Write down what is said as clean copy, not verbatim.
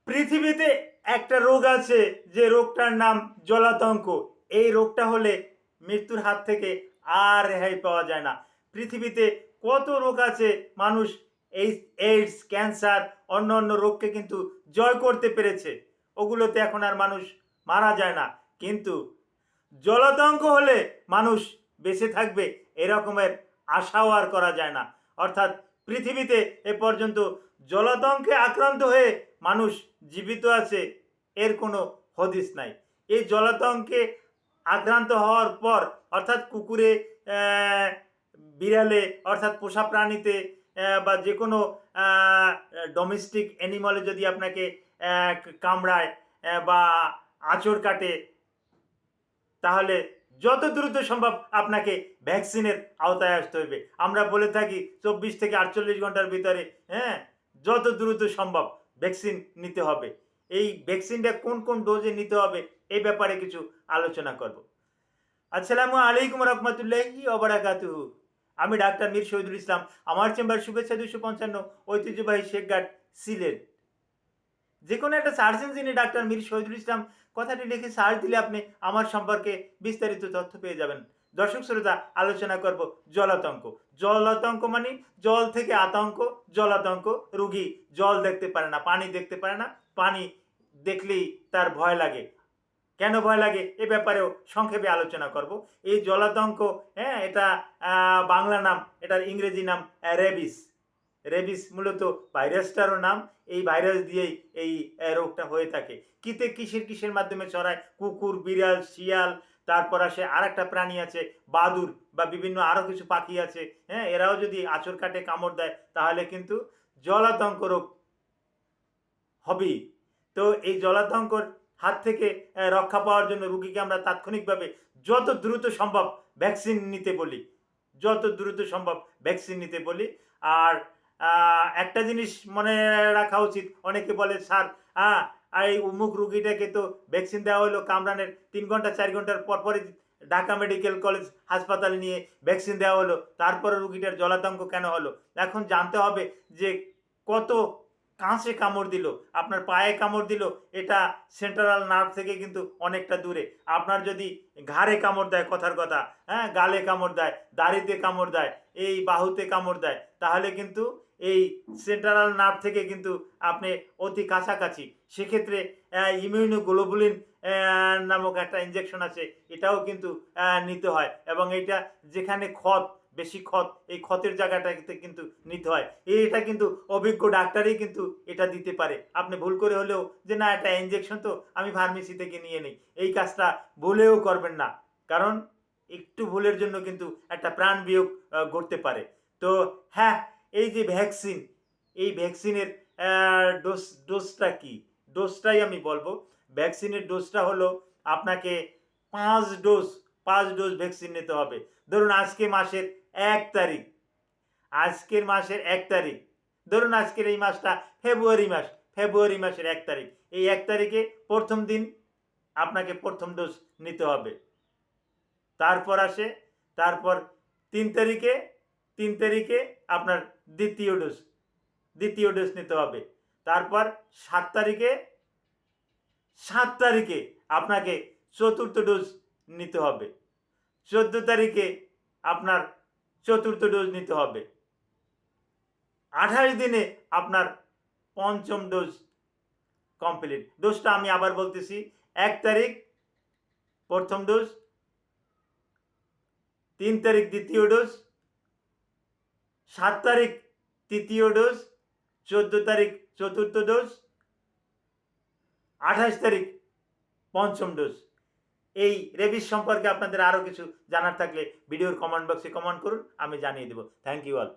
পৃথিবীতে একটা রোগ আছে, যে রোগটার নাম জলাতঙ্ক। এই রোগটা হলে মৃত্যুর হাত থেকে আর রেহাই পাওয়া যায় না। পৃথিবীতে কত রোগ আছে, মানুষ এই এইডস, ক্যান্সার, অন্য অন্য রোগকে কিন্তু জয় করতে পেরেছে। ওগুলোতে এখন আর মানুষ মারা যায় না। কিন্তু জলাতঙ্ক হলে মানুষ বেঁচে থাকবে এরকমের আশাও আর করা যায় না। অর্থাৎ পৃথিবীতে এ পর্যন্ত জলাতঙ্কে আক্রান্ত হয়ে মানুষ জীবিত আছে এর কোনো হদিস নাই। এই জলাতঙ্কে আক্রান্ত হওয়ার পর, অর্থাৎ কুকুরে, বিড়ালে, অর্থাৎ পোষা প্রাণীতে, বা যে কোনো ডোমেস্টিক অ্যানিমালে যদি আপনাকে কামড়ায় বা আঁচড় কাটে, তাহলে যত দ্রুত সম্ভব আপনাকে ভ্যাকসিনের আওতায় আসতে হবে। আমরা বলে থাকি 24 থেকে 48 ঘন্টার ভিতরে, যত দ্রুত সম্ভব ভ্যাকসিন নিতে হবে। এই ভ্যাকসিনটা কোন কোন ডোজে নিতে হবে এই ব্যাপারে কিছু আলোচনা করব। আসসালামু আলাইকুম রহমতুল্লাহি ওয়া বারাকাতুহু। আমি ডাক্তার মীর শহীদুল ইসলাম। আমার চেম্বার শুভেচ্ছা 255, ঐতিহ্যবাহী শেখঘাট, সিলেট। যে কোনো একটা সার্চ ইঞ্জিনে ডাক্তার মীর শহীদুল ইসলাম কথাটি লিখে সার্চ দিলে আপনি আমার সম্পর্কে বিস্তারিত তথ্য পেয়ে যাবেন। দর্শক শ্রোতা, আলোচনা করব জলাতঙ্ক। জলাতঙ্ক মানে জল থেকে আতঙ্ক। জলাতঙ্ক, রুগী জল দেখতে পারে না, পানি দেখতে পারে না, পানি দেখলেই তার ভয় লাগে। কেন ভয় লাগে এ ব্যাপারেও সংক্ষেপে আলোচনা করব। এই জলাতঙ্ক, এটা বাংলা নাম, এটার ইংরেজি নাম রেবিস। রেবিস মূলত ভাইরাসটারও নাম। এই ভাইরাস দিয়েই এই রোগটা হয়ে থাকে। কিসের মাধ্যমে ছড়ায়? কুকুর, বিড়াল, শিয়াল, তারপর আসে আর একটা প্রাণী আছে বাদুর, বা বিভিন্ন আরও কিছু পাখি আছে, এরাও যদি আঁচড় কাটে, কামড় দেয়, তাহলে কিন্তু জলাতঙ্ক রোগ হবেই। তো এই জলাতঙ্কর হাত থেকে রক্ষা পাওয়ার জন্য রুগীকে আমরা তাৎক্ষণিকভাবে যত দ্রুত সম্ভব ভ্যাকসিন নিতে বলি। যত দ্রুত সম্ভব ভ্যাকসিন নিতে বলি। আর একটা জিনিস মনে রাখা উচিত, অনেকে বলে স্যার, এই অমুক রুগীটাকে তো ভ্যাকসিন দেওয়া হলো কামড়ানোর 3 ঘন্টা 4 ঘন্টার পরপরই ঢাকা মেডিকেল কলেজ হাসপাতালে নিয়ে ভ্যাকসিন দেওয়া হলো, তারপরে রুগীটার জলাতঙ্ক কেন হলো? এখন জানতে হবে যে কত কাঁচে কামড় দিল। আপনার পায়ে কামড় দিল, এটা সেন্ট্রাল নার্ভ থেকে কিন্তু অনেকটা দূরে। আপনার যদি ঘাড়ে কামড় দেয়, কথার কথা, গালে কামড় দেয়, দাড়িতে কামড় দেয়, এই বাহুতে কামড় দেয়, তাহলে কিন্তু এই সেন্ট্রাল নার্ভ থেকে কিন্তু আপনি অতি কাছাকাছি। সেক্ষেত্রে ইমিউনোগ্লোবুলিন নামক একটা ইঞ্জেকশন আছে, এটাও কিন্তু নিতে হয়। এবং এইটা যেখানে বেশি ক্ষত, এই ক্ষতের জায়গাটাতে কিন্তু নিতে হয়। এটা কিন্তু অভিজ্ঞ ডাক্তারই কিন্তু এটা দিতে পারে। আপনি ভুল করে হলেও যে না, এটা ইঞ্জেকশন তো আমি ফার্মেসি থেকে নিয়ে নিই, এই কাজটা ভুলেও করবেন না। কারণ একটু ভুলের জন্য কিন্তু একটা প্রাণ বিয়োগ ঘটতে পারে। তো হ্যাঁ, এই যে ভ্যাকসিন, এই ভ্যাকসিনের ডোজটা কি? ডোজটাই আমি বলবো। ভ্যাকসিনের ডোজটা হলো আপনাকে 5 ডোজ ভ্যাকসিন নিতে হবে। ধরুন আজকের মাসের 1 তারিখ, ধরুন আজকের এই মাসটা ফেব্রুয়ারি মাসের 1 তারিখ। এই 1 তারিখে প্রথম দিন আপনাকে প্রথম ডোজ নিতে হবে। তারপর 3 তারিখে আপনার দ্বিতীয় ডোজ নিতে হবে। তারপর 7 তারিখে আপনাকে চতুর্থ ডোজ নিতে হবে। 14 তারিখে আপনার চতুর্থ ডোজ নিতে হবে। 28 দিনে আপনার পঞ্চম ডোজ কমপ্লিট। ডোজটা আমি আবার বলতেছি: 1 তারিখ প্রথম ডোজ, 3 তারিখ দ্বিতীয় ডোজ, 7 তারিখ তৃতীয় ডোজ, 14 তারিখ চতুর্থ ডোজ, 28 তারিখ পঞ্চম ডোজ। এই রেবিস সম্পর্কে আপনাদের আরও কিছু জানার থাকলে ভিডিওর কমেন্ট বক্সে কমেন্ট করুন, আমি জানিয়ে দেব। Thank you all.